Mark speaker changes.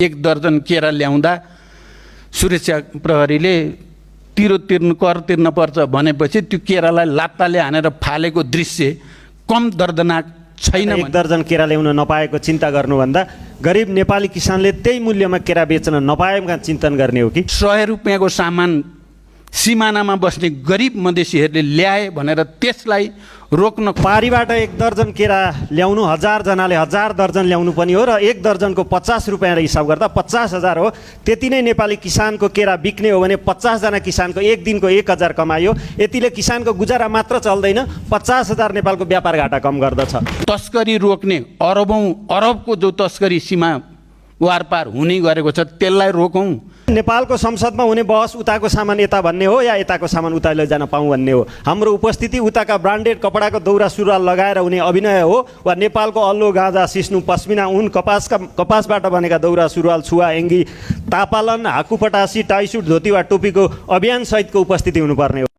Speaker 1: 1 दर्जन केरा ल्याउँदा सुरक्षा प्रहरीले कर तिर्न पर्छ भनेपछि त्यो केरालाई लात्ताले हानेर फालेको दृश्य कम दर्दनाक छैन।
Speaker 2: 1 दर्जन केरा ल्याउन नपाएको चिन्ता गर्नुभन्दा गरिब नेपाली किसानले त्यही मूल्यमा केरा बेच्न नपाएका चिन्तन गर्ने हो कि?
Speaker 1: 100 रुपियाँको सामान सिमानामा बस्ने गरिब मधेसीहरूले ल्याए भनेर त्यसलाई रोक्न
Speaker 2: पारीबाट 1 दर्जन केरा ल्याउनु 1000 जनाले 1000 दर्जन ल्याउनु पनि हो र 1 दर्जनको 50 रुपियाँ हिसाब गर्दा 50,000 हो। त्यति नै नेपाली किसानको केरा बिक्ने हो भने 50 जना किसानको 1 दिनको 1000 कमायो। यतिले किसानको गुजारा मात्र चल्दैन, 50,000 नेपालको व्यापार घाटा कम गर्दछ।
Speaker 1: तस्करी रोक्ने अरबको जो तस्करी सीमा वारपार हुने गरेको छ त्यसलाई रोकौँ।
Speaker 2: नेपालको संसदमा हुने बहस उताको सामान यता भन्ने हो या यताको सामान उता लैजान पाऊँ भन्ने हो। हाम्रो उपस्थिति उताका ब्रान्डेड कपडाको दौरा सुरुवाल लगाएर हुने अभिनय हो वा नेपालको अल्लो गाँजा सिस्नु पश्मिना उन कपासबाट बनेका दौरा सुरुवाल छुवा एङ्गी तापालन हाकुपटासी टाइसुट धोती वा टोपीको अभियान सहितको उपस्थिति हुनुपर्ने हो।